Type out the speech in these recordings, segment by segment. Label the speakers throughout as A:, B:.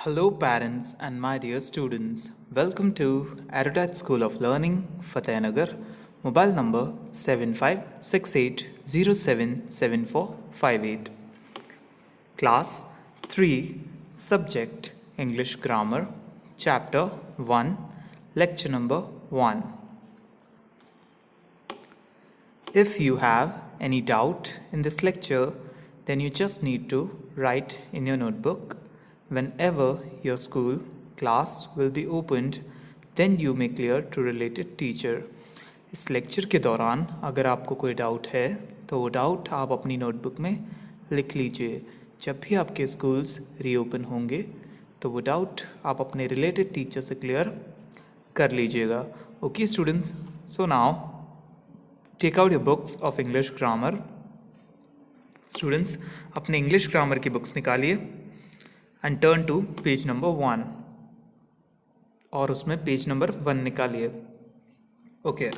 A: Hello, parents and my dear students. Welcome to Erudite School of Learning, Fatehnagar. Mobile number 7568077458. Class 3, Subject English Grammar, Chapter 1, Lecture number 1. If you have any doubt in this lecture, then you just need to write in your notebook. Whenever your school class will be opened, then you may clear to related teacher. इस lecture के दौरान अगर आपको कोई doubt है तो वो doubt आप अपनी नोटबुक में लिख लीजिए. जब भी आपके स्कूल्स रीओपन होंगे तो वो डाउट आप अपने रिलेटेड टीचर से क्लियर कर लीजिएगा. Okay students, so now take out your books of English grammar. Students, अपने इंग्लिश ग्रामर की बुक्स निकालिए and turn to page number 1 और उसमें पेज नंबर 1 निकालिए. Okay,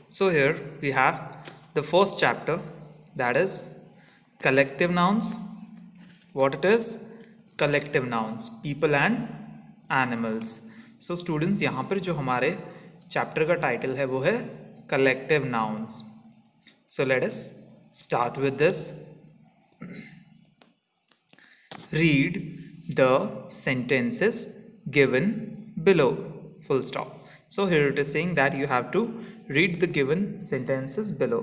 A: so here we have the first chapter, that is collective nouns. What it is? Collective nouns, people and animals. So students, यहाँ पर जो हमारे chapter का title है वो है collective nouns. So let us start with this. Read the sentences given below. Full stop. So here it is saying that you have to read the given sentences below.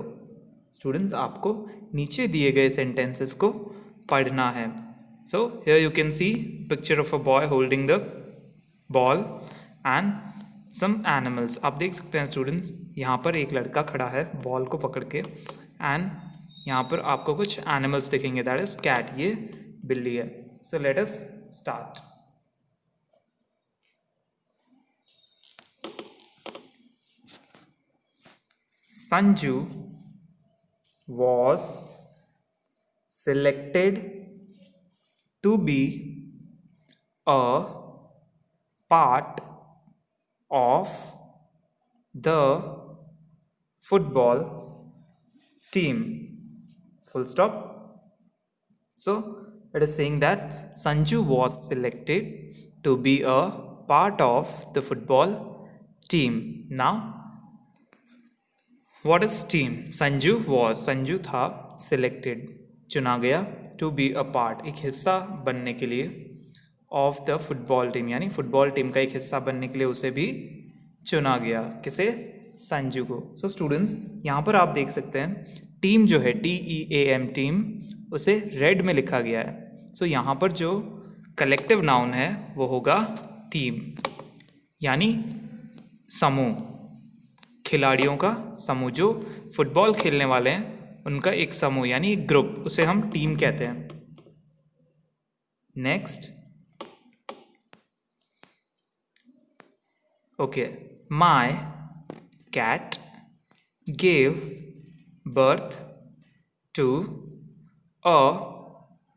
A: Students, आपको नीचे दिए गए sentences को पढ़ना है. So here you can see picture of a boy holding the ball and some animals. आप देख सकते हैं स्टूडेंट्स, यहाँ पर एक लड़का खड़ा है बॉल को पकड़ के एंड यहाँ पर आपको कुछ एनिमल्स दिखेंगे. दैट इज कैट, ये बिल्ली है. So let us start. Sanju was selected to be a part of the football team. Full stop. So it is saying that Sanju was selected to be a part of the football team. Now, what is team? Sanju था selected, चुना गया, to be a part, एक हिस्सा बनने के लिए, of the football team, यानी football team का एक हिस्सा बनने के लिए उसे भी चुना गया. किसे? संजू को. सो स्टूडेंट्स, यहाँ पर आप देख सकते हैं टीम जो है TEAM टीम, उसे रेड में लिखा गया है. सो यहाँ पर जो कलेक्टिव नाउन है वो होगा टीम, यानी समूह, खिलाड़ियों का समूह. जो फुटबॉल खेलने वाले हैं उनका एक समूह यानी एक ग्रुप, उसे हम टीम कहते हैं. Next. Okay, my cat gave birth to a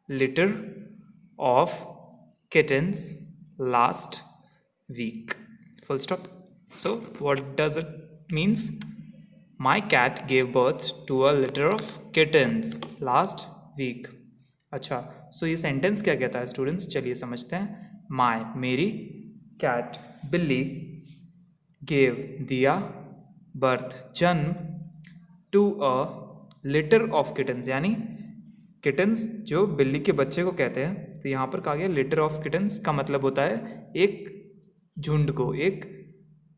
A: litter of kittens last week. Full stop. So what does it means? My cat gave birth to a litter of kittens last week. अच्छा, सो ये sentence क्या कहता है students? चलिए समझते हैं. My, मेरी, cat, बिल्ली, गेव, दिया, बर्थ, जन्म, to a litter of kittens, यानी किटन्स जो बिल्ली के बच्चे को कहते हैं. तो यहाँ पर कहा गया लिटर ऑफ किटन्स का मतलब होता है एक झुंड को, एक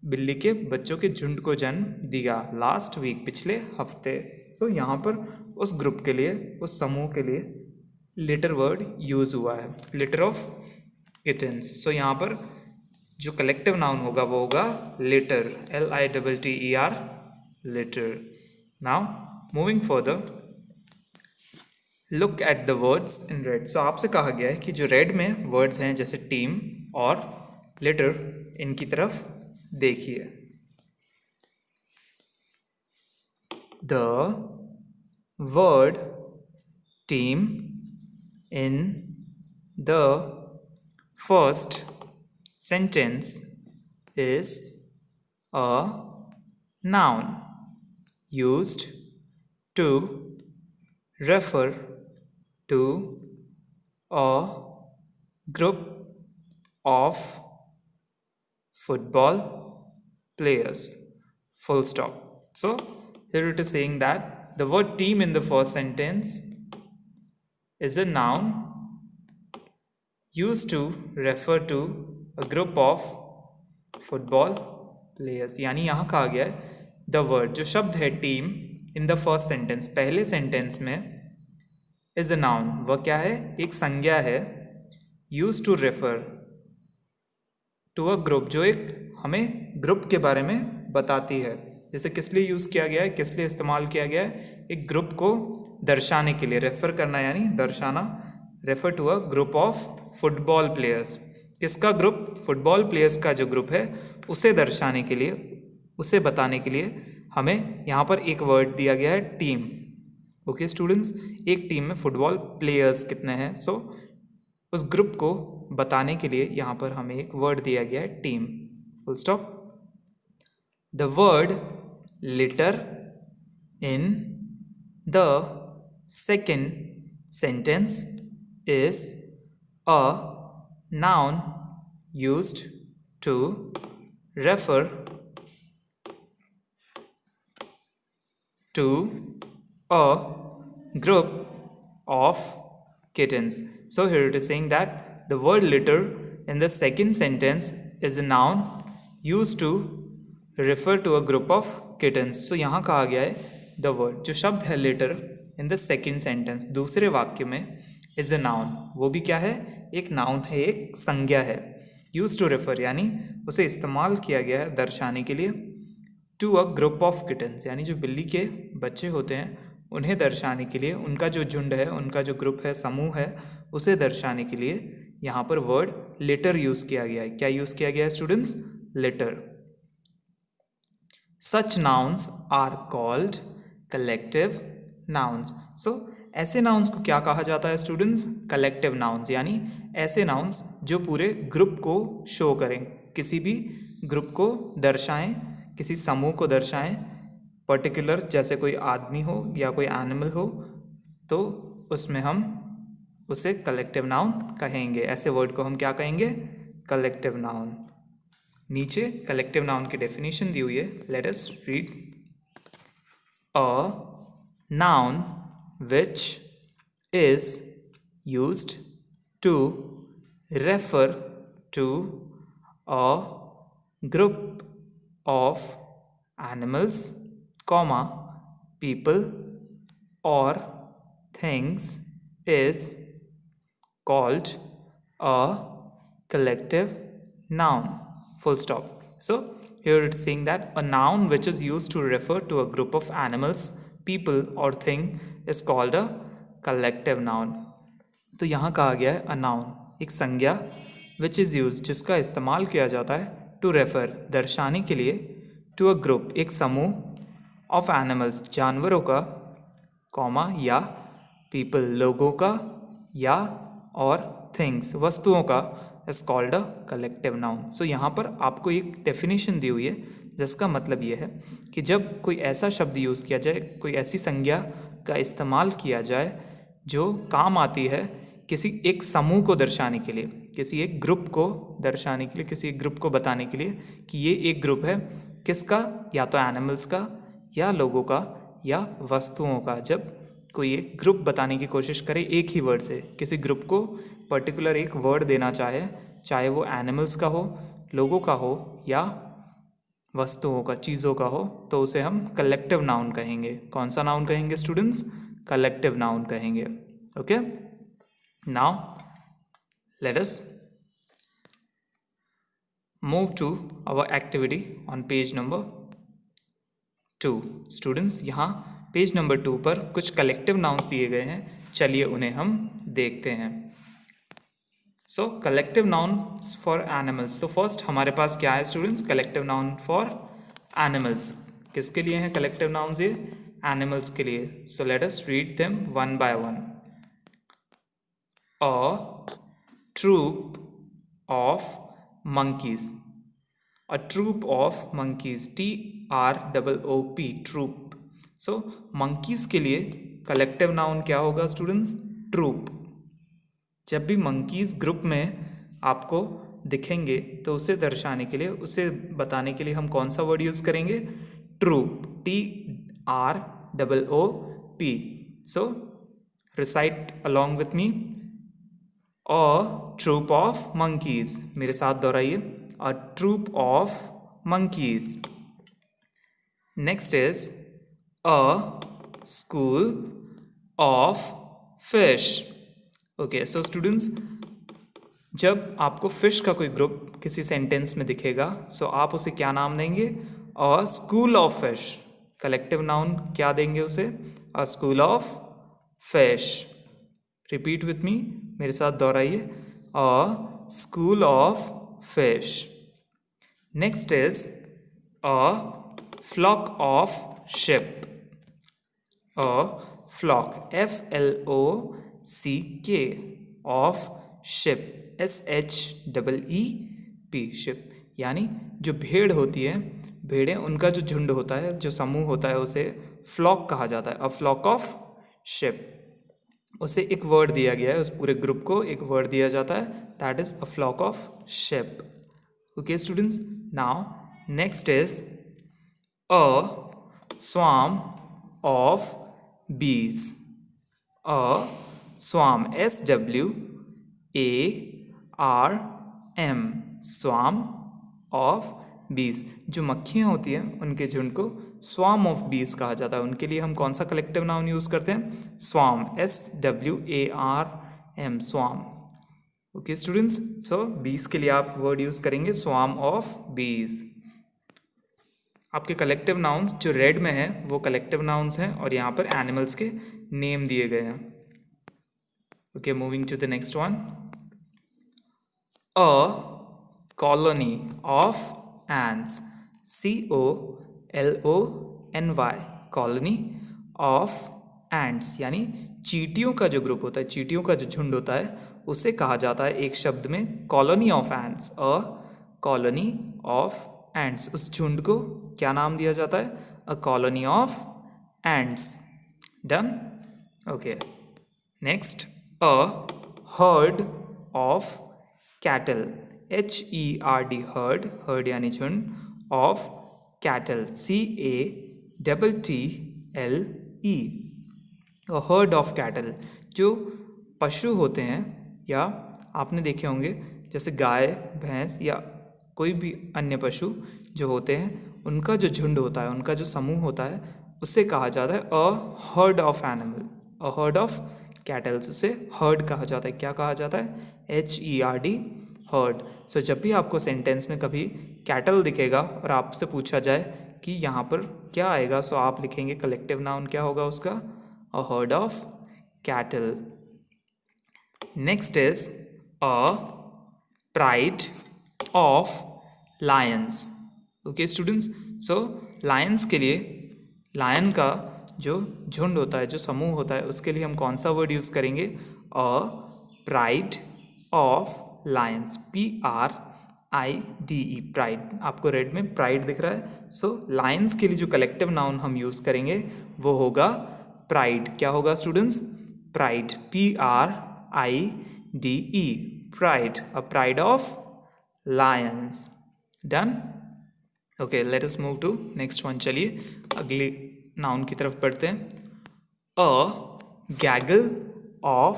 A: बिल्ली के बच्चों के झुंड को जन्म दिया लास्ट वीक, पिछले हफ्ते. सो यहाँ पर उस ग्रुप के लिए, उस समूह के लिए लिटर वर्ड यूज हुआ है, लिटर ऑफ किटन्स. सो यहाँ पर जो कलेक्टिव नाउन होगा वो होगा litter, LITTER, litter. Now moving further, look at the words in red. So आपसे कहा गया है कि जो रेड में वर्ड्स हैं जैसे टीम और लिटर, इनकी तरफ देखिए. The word team in the first sentence is a noun used to refer to a group of football players. Full stop. So here it is saying that the word team in the first sentence is a noun used to refer to a group of football players. यानी यहाँ कहा गया है the word, जो शब्द है team in the first sentence, पहले sentence में is a noun, वह क्या है, एक संज्ञा है, used to refer to a group, जो एक हमें ग्रुप के बारे में बताती है. जैसे किस लिए यूज़ किया गया है, किस लिए इस्तेमाल किया गया है, एक ग्रुप को दर्शाने के लिए. रेफर करना यानी दर्शाना. Refer to a group of football players. किसका ग्रुप, फुटबॉल प्लेयर्स का जो ग्रुप है उसे दर्शाने के लिए, उसे बताने के लिए हमें यहाँ पर एक वर्ड दिया गया है टीम. ओके स्टूडेंट्स, एक टीम में फुटबॉल प्लेयर्स कितने हैं, सो उस ग्रुप को बताने के लिए यहाँ पर हमें एक वर्ड दिया गया है team. Full stop. The word litre in the second sentence is a noun used to refer to a group of kittens. So here it is saying that the word litter in the second sentence is a noun used to refer to a group of kittens. So यहाँ कहा गया है the word, जो शब्द है litter in the second sentence, दूसरे वाक्य में is a noun, वो भी क्या है, एक नाउन है, एक संज्ञा है. यूज टू रेफर यानी उसे इस्तेमाल किया गया है दर्शाने के लिए. To a group of kittens यानी जो बिल्ली के बच्चे होते हैं उन्हें दर्शाने के लिए, उनका जो झुंड है, उनका जो ग्रुप है, समूह है, उसे दर्शाने के लिए यहाँ पर वर्ड लिटर यूज़ किया गया है. क्या यूज़ किया गया है students, litter. Such nouns are called collective nouns. So ऐसे नाउन्स को क्या कहा जाता है स्टूडेंट्स, कलेक्टिव नाउन्स. यानी ऐसे नाउन्स जो पूरे ग्रुप को शो करें, किसी भी ग्रुप को दर्शाएं, किसी समूह को दर्शाएं. पर्टिकुलर जैसे कोई आदमी हो या कोई एनिमल हो तो उसमें हम उसे कलेक्टिव नाउन कहेंगे. ऐसे वर्ड को हम क्या कहेंगे, कलेक्टिव नाउन. नीचे कलेक्टिव नाउन की डेफिनेशन दी हुई है, late us read. A noun which is used to refer to a group of animals, comma, people or things is called a collective noun. Full stop. So here it is saying that a noun which is used to refer to a group of animals, people or thing is called a collective noun. तो यहाँ कहा गया है a noun, एक संज्ञा, which is used, जिसका इस्तेमाल किया जाता है to refer, दर्शाने के लिए, to a group, एक समूह of animals, जानवरों का, कॉमा या people, लोगों का या और things, वस्तुओं का, is called a collective noun. So यहाँ पर आपको एक डेफिनेशन दी हुई है जिसका मतलब ये है कि जब कोई ऐसा शब्द यूज़ किया जाए, कोई ऐसी संज्ञा का इस्तेमाल किया जाए जो काम आती है किसी एक समूह को दर्शाने के लिए, किसी एक ग्रुप को दर्शाने के लिए, किसी एक ग्रुप को बताने के लिए कि ये एक ग्रुप है किसका, या तो एनिमल्स का या लोगों का या वस्तुओं का. जब कोई एक ग्रुप बताने की कोशिश करे एक ही वर्ड से, किसी ग्रुप को पर्टिकुलर एक वर्ड देना चाहे, चाहे वो एनिमल्स का हो, लोगों का हो या वस्तुओं का, चीज़ों का हो, तो उसे हम कलेक्टिव नाउन कहेंगे. कौन सा नाउन कहेंगे स्टूडेंट्स, कलेक्टिव नाउन कहेंगे. Okay, now let us move to our activity on page number 2. स्टूडेंट्स, यहाँ पेज नंबर 2 पर कुछ कलेक्टिव नाउन्स दिए गए हैं, चलिए उन्हें हम देखते हैं. So collective nouns for animals. तो फर्स्ट हमारे पास क्या है students, collective noun for animals. किसके लिए हैं कलेक्टिव नाउन्स, ये एनिमल्स के लिए. So let us read them one by one. A troop of monkeys. A troop of monkeys, TROOP, troop. So monkeys के लिए कलेक्टिव नाउन क्या होगा स्टूडेंट्स, ट्रूप. जब भी monkeys ग्रुप में आपको दिखेंगे तो उसे दर्शाने के लिए, उसे बताने के लिए हम कौन सा वर्ड यूज़ करेंगे? Troop, TROOP. So recite along with me, a troop of monkeys. मेरे साथ दोहराइए, a troop of monkeys. Next is a school of fish. Okay, so students, जब आपको फिश का कोई ग्रुप किसी सेंटेंस में दिखेगा, सो आप उसे क्या नाम देंगे? A school of fish. Collective noun क्या देंगे उसे? A school of fish. Repeat with me, मेरे साथ दोहराइए, a school of fish. Next is a flock of sheep. A flock, FLOCK, of sheep, SHEEP, sheep. यानी जो भेड़ होती है, भेड़ें, उनका जो झुंड होता है, जो समूह होता है, उसे फ्लॉक कहा जाता है. A flock of sheep. उसे एक वर्ड दिया गया है, उस पूरे ग्रुप को एक वर्ड दिया जाता है, that is a flock of sheep. Okay, students, now next is a swarm of bees. A swarm, SWARM, swarm of bees. जो मक्खियाँ होती हैं उनके झुंड को swarm of bees कहा जाता है. उनके लिए हम कौन सा कलेक्टिव नाउन यूज़ करते हैं? swarm, SWARM, swarm. Okay students, so bees के लिए आप वर्ड यूज करेंगे स्वार्म ऑफ बीज. आपके कलेक्टिव नाउन्स जो रेड में है वो कलेक्टिव नाउन्स हैं और यहाँ पर एनिमल्स के नेम दिए गए हैं. Okay, moving to the next one. A colony of ants, COLONY, colony of ants, यानी चींटियों का जो ग्रुप होता है, चींटियों का जो झुंड होता है, उसे कहा जाता है एक शब्द में colony of ants. A colony of ants, उस झुंड को क्या नाम दिया जाता है? अ colony of ants. Done. Okay, next, a herd of cattle, HERD, heard, heard यानी झुंड, of cattle, CATTLE. A herd of cattle, जो पशु होते हैं, या आपने देखे होंगे जैसे गाय, भैंस या कोई भी अन्य पशु जो होते हैं, उनका जो झुंड होता है, उनका जो समूह होता है, उसे कहा जाता है a herd of animal. A herd of kettles, उसे हर्ड कहा जाता है. क्या कहा जाता है? HERD, heard. सो जब भी आपको सेंटेंस में कभी कैटल दिखेगा और आपसे पूछा जाए कि यहाँ पर क्या आएगा, सो आप लिखेंगे कलेक्टिव नाउन क्या होगा उसका? A herd of cattle. Next is a pride of lions. Okay students, so lions के लिए, lion का जो झुंड होता है, जो समूह होता है, उसके लिए हम कौन सा वर्ड यूज़ करेंगे? A pride of lions, PRIDE, pride. आपको रेड में प्राइड दिख रहा है. सो lions के लिए जो कलेक्टिव नाउन हम यूज़ करेंगे वो होगा प्राइड. क्या होगा students? Pride, PRIDE, pride, a pride of lions. Done. Okay, let us move to next one. चलिए अगले नाउन की तरफ बढ़ते हैं. A gaggle of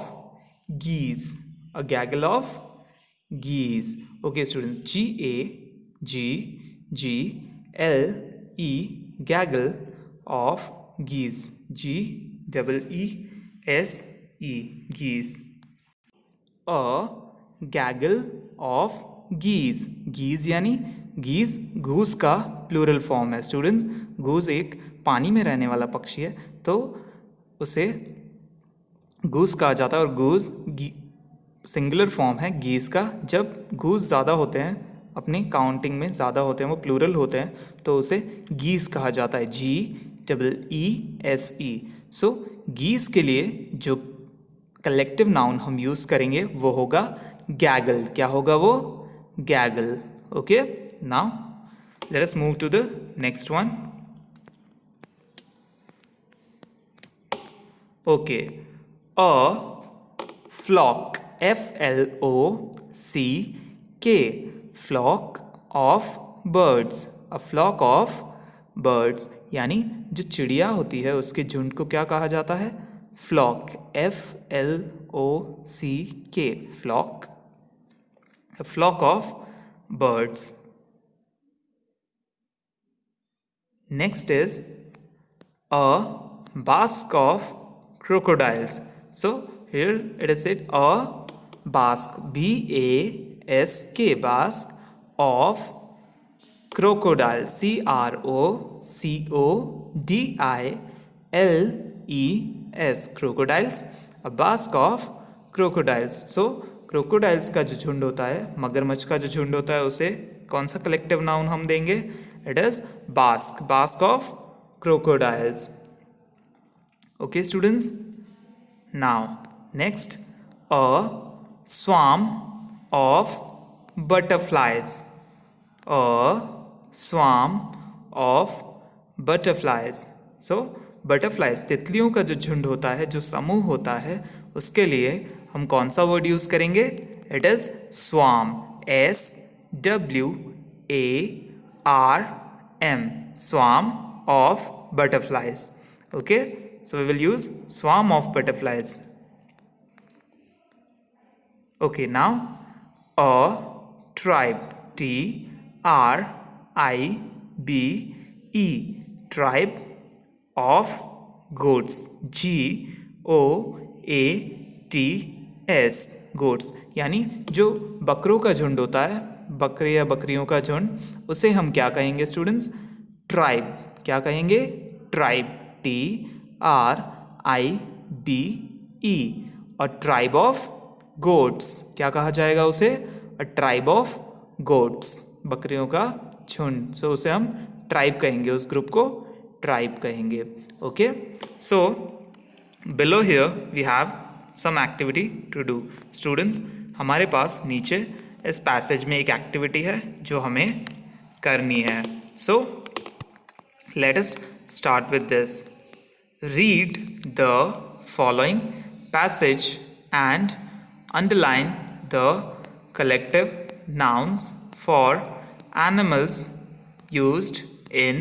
A: geese, a gaggle of geese. Okay students, GAGGLE, gaggle of geese, GEESE, geese. A gaggle of geese. Geese यानी geese घूस का plural form है स्टूडेंट्स. घूस एक पानी में रहने वाला पक्षी है, तो उसे घूस कहा जाता है. और घूस सिंगुलर फॉर्म है गीज का. जब घूस ज़्यादा होते हैं, अपनी काउंटिंग में ज़्यादा होते हैं, वो प्लूरल होते हैं, तो उसे गीज कहा जाता है, GEESE. सो गीज के लिए जो कलेक्टिव नाउन हम यूज करेंगे वो होगा गैगल. क्या होगा वो? Gaggle. Okay, now let us move to the next one. Okay, a flock, FLOCK, K, flock of birds. A flock of birds यानी जो चिड़िया होती है उसके झुंड को क्या कहा जाता है? Flock. FLOCK, flock. A flock of birds. Next is a bask of crocodiles. So here it is said a bask, BASK, bask of crocodile, CROCODILES, crocodiles. A bask of crocodiles. So crocodiles का जो झुंड होता है, मगरमच्छ का जो झुंड होता है, उसे कौन सा कलेक्टिव नाउन हम देंगे? It is bask, bask of crocodiles. Okay students, now next, a swarm of butterflies. A swarm of butterflies. So butterflies, तितलियों का जो झुंड होता है, जो समूह होता है, उसके लिए हम कौन सा वर्ड यूज करेंगे? It is swarm, SWARM, swarm of butterflies. Okay, so we will use swarm of butterflies. Okay, now a tribe, TRIBE, tribe of goats, GOATS, goats यानी जो बकरों का झुंड होता है, बकरे या बकरियों का झुंड, उसे हम क्या कहेंगे स्टूडेंट्स? ट्राइब. क्या कहेंगे? Tribe, TRIBE. और ट्राइब ऑफ गोट्स, क्या कहा जाएगा उसे? अ ट्राइब ऑफ गोट्स, बकरियों का झुंड. सो उसे हम ट्राइब कहेंगे, उस ग्रुप को ट्राइब कहेंगे. Okay, so below here we have some activity to do. Students, हमारे पास नीचे इस पैसेज में एक एक्टिविटी है जो हमें करनी है. So let us start with this. Read the following passage and underline the collective nouns for animals used in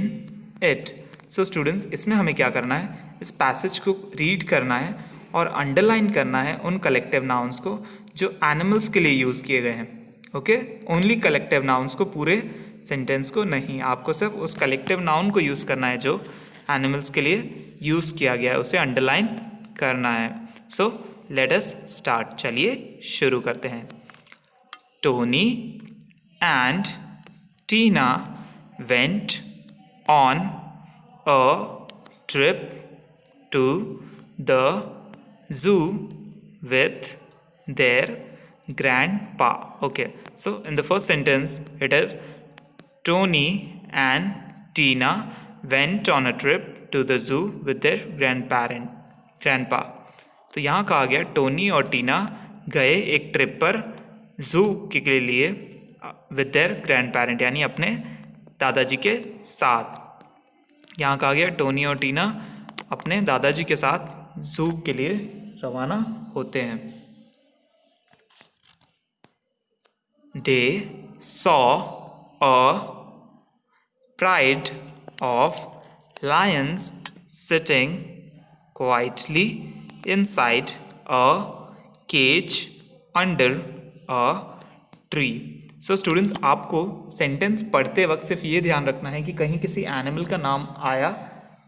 A: it. So students, इसमें हमें क्या करना है? इस पैसेज को रीड करना है और अंडरलाइन करना है उन कलेक्टिव नाउन्स को जो एनिमल्स के लिए यूज़ किए गए हैं. ओके, ओनली कलेक्टिव नाउन्स को, पूरे सेंटेंस को नहीं. आपको सिर्फ उस कलेक्टिव नाउन को यूज़ करना है जो एनिमल्स के लिए यूज़ किया गया है, उसे अंडरलाइन करना है. So let us start. चलिए शुरू करते हैं. Tony and Tina went on a trip to the zoo with their grandpa. Okay, so in the first sentence it is Tony and Tina went on a trip to the zoo with their grandpa. तो यहाँ कहा गया Tony और टीना गए एक trip पर जू के लिए विद देयर ग्रैंड पेरेंट, यानी अपने दादाजी के साथ. यहाँ कहा गया टोनी और टीना अपने दादाजी के साथ जू के लिए रवाना होते हैं. They saw a pride of lions sitting quietly inside a cage under a tree. So students, आपको सेंटेंस पढ़ते वक्त सिर्फ ये ध्यान रखना है कि कहीं किसी एनिमल का नाम आया,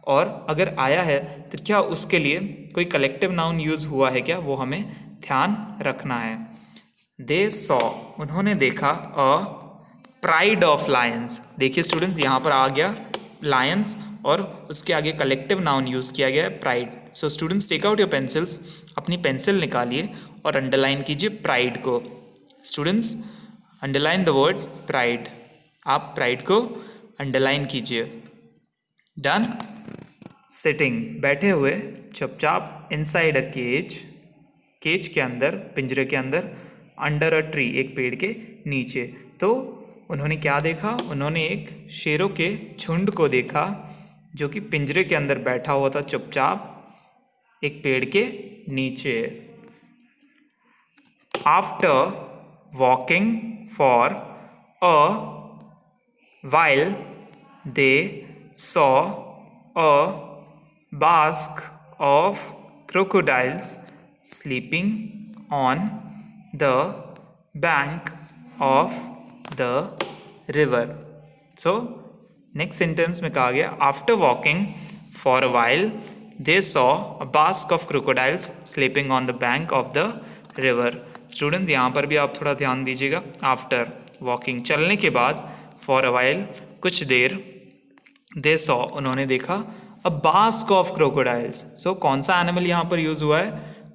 A: और अगर आया है तो क्या उसके लिए कोई कलेक्टिव नाउन यूज हुआ है क्या, वो हमें ध्यान रखना है. They saw, उन्होंने देखा, a pride of lions. देखिए स्टूडेंट्स, यहाँ पर आ गया lions और उसके आगे कलेक्टिव नाउन यूज किया गया है pride. So students, take out your pencils, अपनी पेंसिल निकालिए और अंडरलाइन कीजिए प्राइड को. Students, underline the word pride. आप प्राइड को अंडरलाइन कीजिए. डन. सिटिंग, बैठे हुए चुपचाप, इनसाइड अ केज, केज के अंदर, पिंजरे के अंदर, अंडर अ ट्री, एक पेड़ के नीचे. तो उन्होंने क्या देखा? उन्होंने एक शेरों के झुंड को देखा जो कि पिंजरे के अंदर बैठा हुआ था चुपचाप एक पेड़ के नीचे. After walking for a while, they saw a basque of crocodiles sleeping on the bank of the river. So next sentence में कहा गया after walking for a while they saw a bask of crocodiles sleeping on the bank of the river. Student यहाँ पर भी आप थोड़ा ध्यान दीजिएगा। आफ्टर वॉकिंग चलने के बाद, फॉर अ वाइल कुछ देर, दे सॉ उन्होंने देखा, अ बास्क ऑफ क्रोकोडाइल्स। सो कौन सा एनिमल यहाँ पर यूज हुआ है?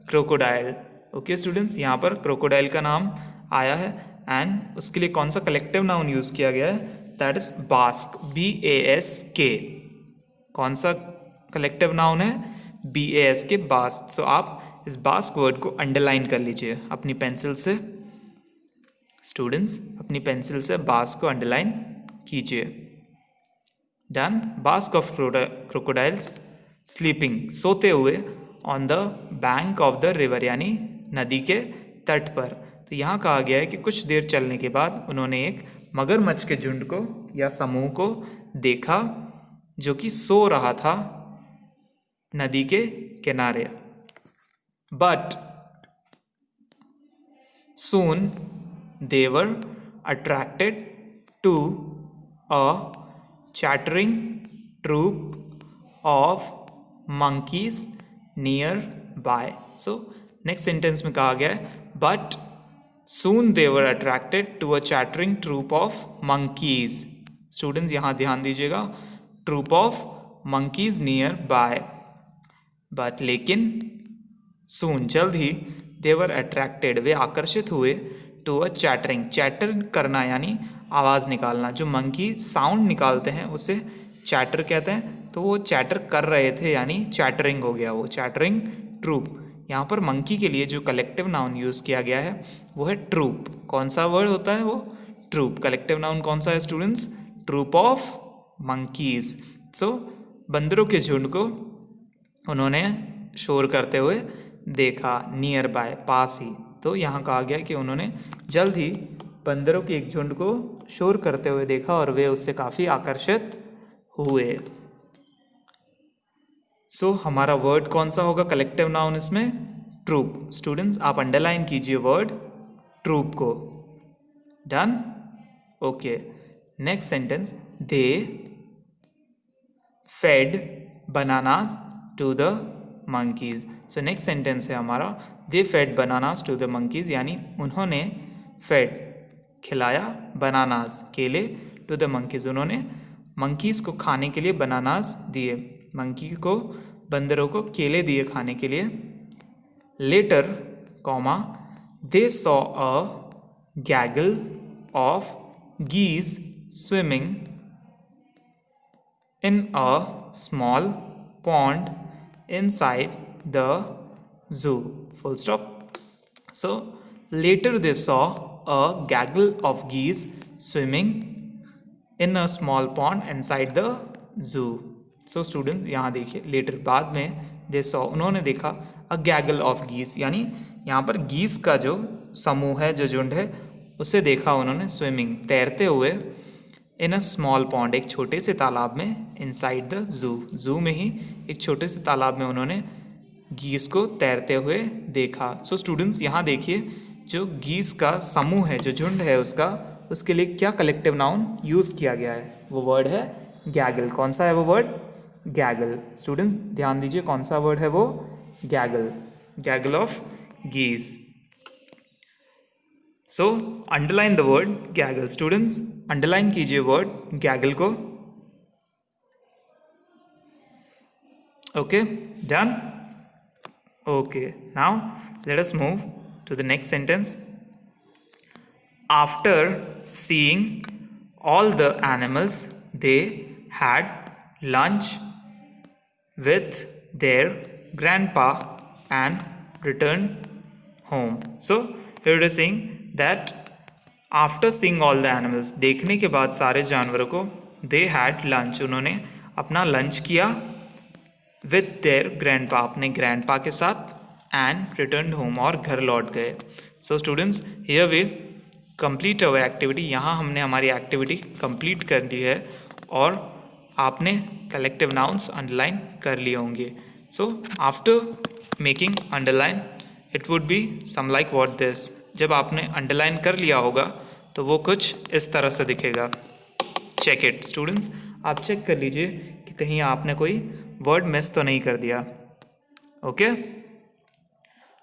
A: क्रोकोडाइल। ओके स्टूडेंट्स, यहाँ पर क्रोकोडाइल का नाम आया है एंड उसके लिए कौन सा कलेक्टिव नाउन यूज किया गया है? That is bask, BASK। कौन सा कलेक्टिव नाउन है? BASK, bask. सो आप इस बास्क वर्ड को अंडरलाइन कर लीजिए अपनी पेंसिल से। स्टूडेंट्स अपनी पेंसिल से बास्क को अंडरलाइन कीजिए। Done. Bask of crocodiles sleeping, सोते हुए, on the bank of the river, यानी नदी के तट पर। तो यहाँ कहा गया है कि कुछ देर चलने के बाद उन्होंने एक मगरमच्छ के झुंड को या समूह को देखा जो कि सो रहा था नदी के किनारे। But soon they were attracted to a chattering troop of monkeys nearby. So next sentence में कहा गया है but soon they were attracted to a chattering troop of monkeys. Students यहाँ ध्यान दीजिएगा, troop of monkeys nearby. but लेकिन soon जल्द ही they were attracted वे आकर्षित हुए to a chattering, chatter करना यानी आवाज़ निकालना, जो मंकी साउंड निकालते हैं उसे चैटर कहते हैं। तो वो चैटर कर रहे थे यानी चैटरिंग हो गया वो, चैटरिंग ट्रूप। यहाँ पर मंकी के लिए जो कलेक्टिव नाउन यूज़ किया गया है वो है ट्रूप। कौन सा वर्ड होता है वो? ट्रूप। कलेक्टिव नाउन कौन सा है students? Troop of monkeys. So बंदरों के झुंड को उन्होंने शोर करते हुए देखा, नियर बाय, पास ही। तो यहाँ कहा गया कि उन्होंने जल्द ही बंदरों के एक झुंड को शोर करते हुए देखा और वे उससे काफ़ी आकर्षित हुए। सो हमारा वर्ड कौन सा होगा कलेक्टिव नाउन इसमें? ट्रूप। स्टूडेंट्स आप अंडरलाइन कीजिए वर्ड ट्रूप को। Done. Okay, next sentence, they fed bananas to the monkeys. So next sentence है हमारा, they fed bananas to the monkeys, यानी उन्होंने फेड खिलाया, बनानास केले, टू द मंकीज उन्होंने मंकीज को खाने के लिए बनानास दिए, मंकी को, बंदरों को केले दिए खाने के लिए। Later comma they saw a gaggle of geese swimming in a small pond inside the zoo. Full stop. So later they saw a gaggle of geese swimming in a small pond inside the zoo. So students यहाँ देखिए, later बाद में they saw उन्होंने देखा a gaggle of geese, यानी यहाँ पर गीस का जो समूह है, जो झुंड है, उसे देखा उन्होंने स्विमिंग, तैरते हुए, इन अ स्मॉल पॉन्ड, एक छोटे से तालाब में, इनसाइड द जू, जू में ही एक छोटे से तालाब में उन्होंने गीस को तैरते हुए देखा। सो स्टूडेंट्स यहाँ देखिए, जो गीस का समूह है, जो झुंड है उसका, उसके लिए क्या कलेक्टिव नाउन यूज़ किया गया है? वो वर्ड है गैगल। कौन सा है वो वर्ड? गैगल। स्टूडेंट्स ध्यान दीजिए, कौन सा वर्ड है वो? गैगल, gaggle of geese. So underline the word gaggle. Students underline कीजिए वर्ड गैगल को। Okay, done. Okay, now let us move to the next sentence. After seeing all the animals they had lunch with their grandpa and returned home. So here it is saying that after seeing all the animals, देखने के बाद सारे जानवरों को, they had lunch, उन्होंने अपना lunch किया, with their grandpa, अपने grandpa के साथ, and returned home, और घर लौट गए। So students here we complete our activity, यहाँ हमने हमारी एक्टिविटी कंप्लीट कर दी है और आपने कलेक्टिव नाउन्स अंडरलाइन कर लिए होंगे. So after making underline it would be some like what this. जब आपने अंडरलाइन कर लिया होगा तो वो कुछ इस तरह से दिखेगा. चेक इट स्टूडेंट्स, आप चेक कर लीजिए कि कहीं आपने कोई वर्ड मिस तो नहीं कर दिया. Okay,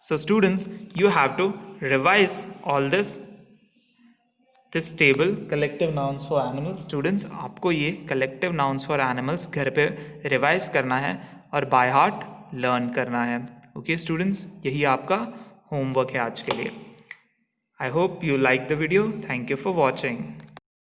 A: so students you have to revise all this table collective nouns for animals. Students, आपको ये कलेक्टिव नाउन्स फॉर एनिमल्स घर पे रिवाइज करना है और बाय हार्ट लर्न करना है. ओके स्टूडेंट्स, यही आपका होमवर्क है आज के लिए. I hope you like the video. Thank you for watching.